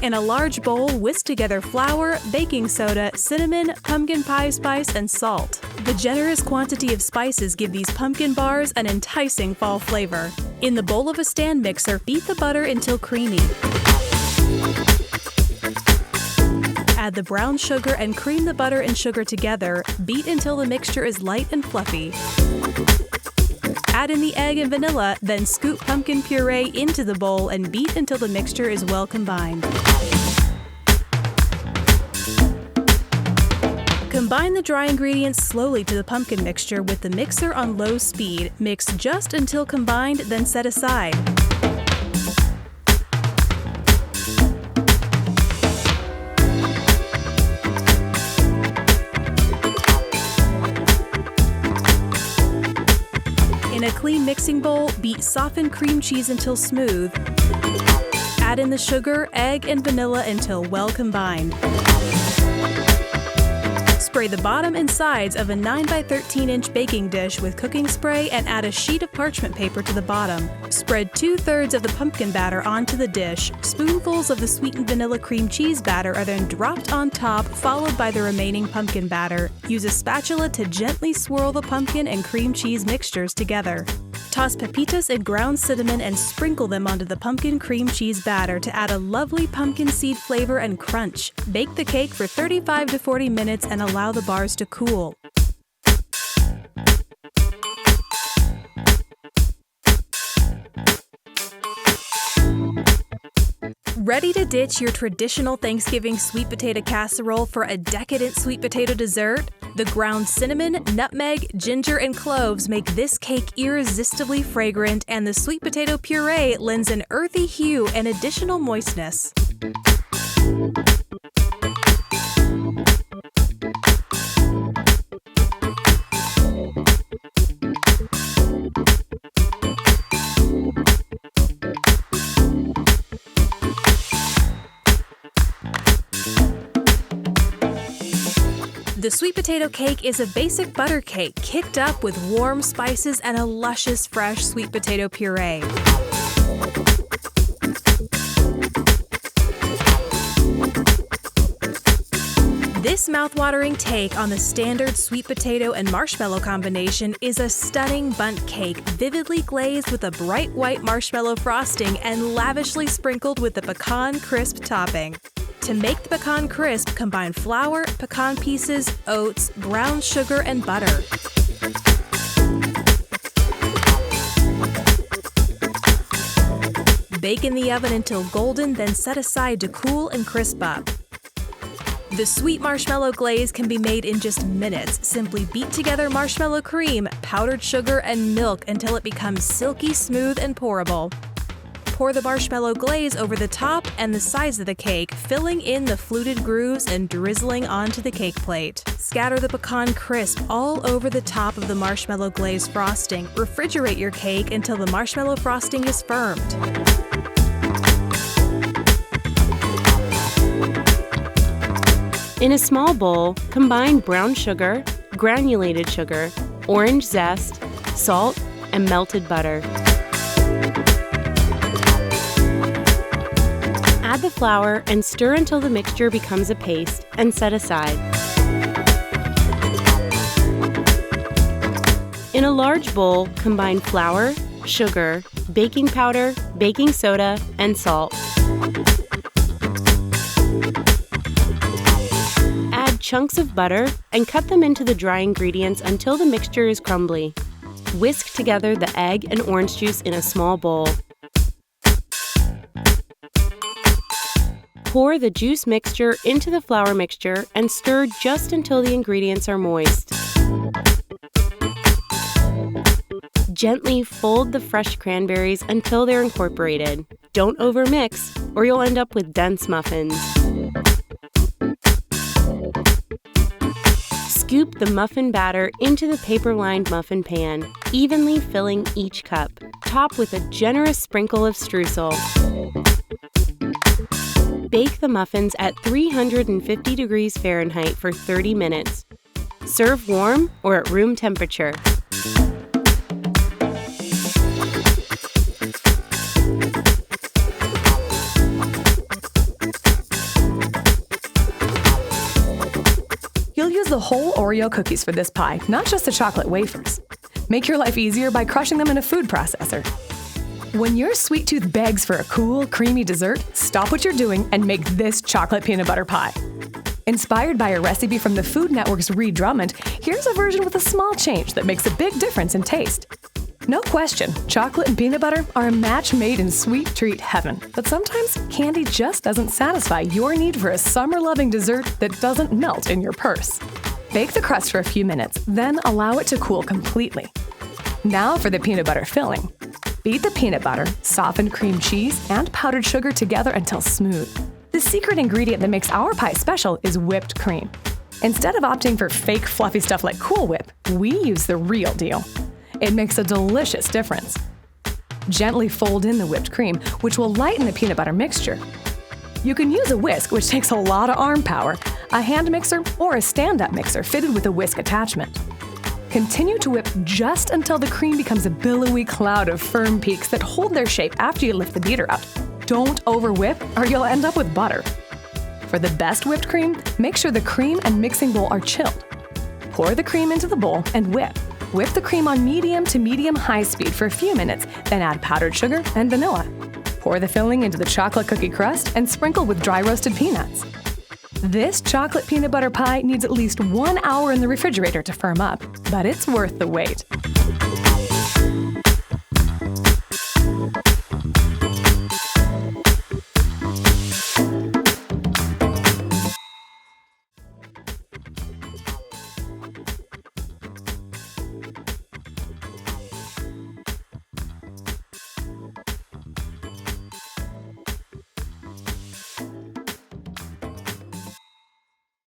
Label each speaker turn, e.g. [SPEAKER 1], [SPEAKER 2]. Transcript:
[SPEAKER 1] In a large bowl, whisk together flour, baking soda, cinnamon, pumpkin pie spice, and salt. The generous quantity of spices give these pumpkin bars an enticing fall flavor. In the bowl of a stand mixer, beat the butter until creamy. Add the brown sugar and cream the butter and sugar together. Beat until the mixture is light and fluffy. Add in the egg and vanilla, then scoop pumpkin puree into the bowl and beat until the mixture is well combined. Combine the dry ingredients slowly to the pumpkin mixture with the mixer on low speed. Mix just until combined, then set aside. In a clean mixing bowl, beat softened cream cheese until smooth. Add in the sugar, egg, and vanilla until well combined. Spray the bottom and sides of a 9 by 13 inch baking dish with cooking spray and add a sheet of parchment paper to the bottom. Spread 2/3 of the pumpkin batter onto the dish. Spoonfuls of the sweetened vanilla cream cheese batter are then dropped on top, followed by the remaining pumpkin batter. Use a spatula to gently swirl the pumpkin and cream cheese mixtures together. Toss pepitas and ground cinnamon and sprinkle them onto the pumpkin cream cheese batter to add a lovely pumpkin seed flavor and crunch. Bake the cake for 35 to 40 minutes and allow the bars to cool. Ready to ditch your traditional Thanksgiving sweet potato casserole for a decadent sweet potato dessert? The ground cinnamon, nutmeg, ginger, and cloves make this cake irresistibly fragrant, and the sweet potato puree lends an earthy hue and additional moistness. The sweet potato cake is a basic butter cake kicked up with warm spices and a luscious fresh sweet potato puree. This mouthwatering take on the standard sweet potato and marshmallow combination is a stunning bundt cake, vividly glazed with a bright white marshmallow frosting and lavishly sprinkled with the pecan crisp topping. To make the pecan crisp, combine flour, pecan pieces, oats, brown sugar, and butter. Bake in the oven until golden, then set aside to cool and crisp up. The sweet marshmallow glaze can be made in just minutes. Simply beat together marshmallow cream, powdered sugar, and milk until it becomes silky smooth and pourable. Pour the marshmallow glaze over the top and the sides of the cake, filling in the fluted grooves and drizzling onto the cake plate. Scatter the pecan crisp all over the top of the marshmallow glaze frosting. Refrigerate your cake until the marshmallow frosting is firmed.
[SPEAKER 2] In a small bowl, combine brown sugar, granulated sugar, orange zest, salt, and melted butter. Add the flour and stir until the mixture becomes a paste and set aside. In a large bowl, combine flour, sugar, baking powder, baking soda, and salt. Add chunks of butter and cut them into the dry ingredients until the mixture is crumbly. Whisk together the egg and orange juice in a small bowl. Pour the juice mixture into the flour mixture and stir just until the ingredients are moist. Gently fold the fresh cranberries until they're incorporated. Don't overmix, or you'll end up with dense muffins. Scoop the muffin batter into the paper-lined muffin pan, evenly filling each cup. Top with a generous sprinkle of streusel. Bake the muffins at 350 degrees Fahrenheit for 30 minutes. Serve warm or at room temperature.
[SPEAKER 3] the whole Oreo cookies for this pie, not just the chocolate wafers. Make your life easier by crushing them in a food processor. When your sweet tooth begs for a cool, creamy dessert, stop what you're doing and make this chocolate peanut butter pie. Inspired by a recipe from the Food Network's Ree Drummond, here's a version with a small change that makes a big difference in taste. No question, chocolate and peanut butter are a match made in sweet treat heaven. But sometimes candy just doesn't satisfy your need for a summer-loving dessert that doesn't melt in your purse. Bake the crust for a few minutes, then allow it to cool completely. Now for the peanut butter filling. Beat the peanut butter, softened cream cheese, and powdered sugar together until smooth. The secret ingredient that makes our pie special is whipped cream. Instead of opting for fake fluffy stuff like Cool Whip, we use the real deal. It makes a delicious difference. Gently fold in the whipped cream, which will lighten the peanut butter mixture. You can use a whisk, which takes a lot of arm power, a hand mixer, or a stand-up mixer fitted with a whisk attachment. Continue to whip just until the cream becomes a billowy cloud of firm peaks that hold their shape after you lift the beater out. Don't over-whip, or you'll end up with butter. For the best whipped cream, make sure the cream and mixing bowl are chilled. Pour the cream into the bowl and whip. Whip the cream on medium to medium-high speed for a few minutes, then add powdered sugar and vanilla. Pour the filling into the chocolate cookie crust and sprinkle with dry roasted peanuts. This chocolate peanut butter pie needs at least 1 hour in the refrigerator to firm up, but it's worth the wait.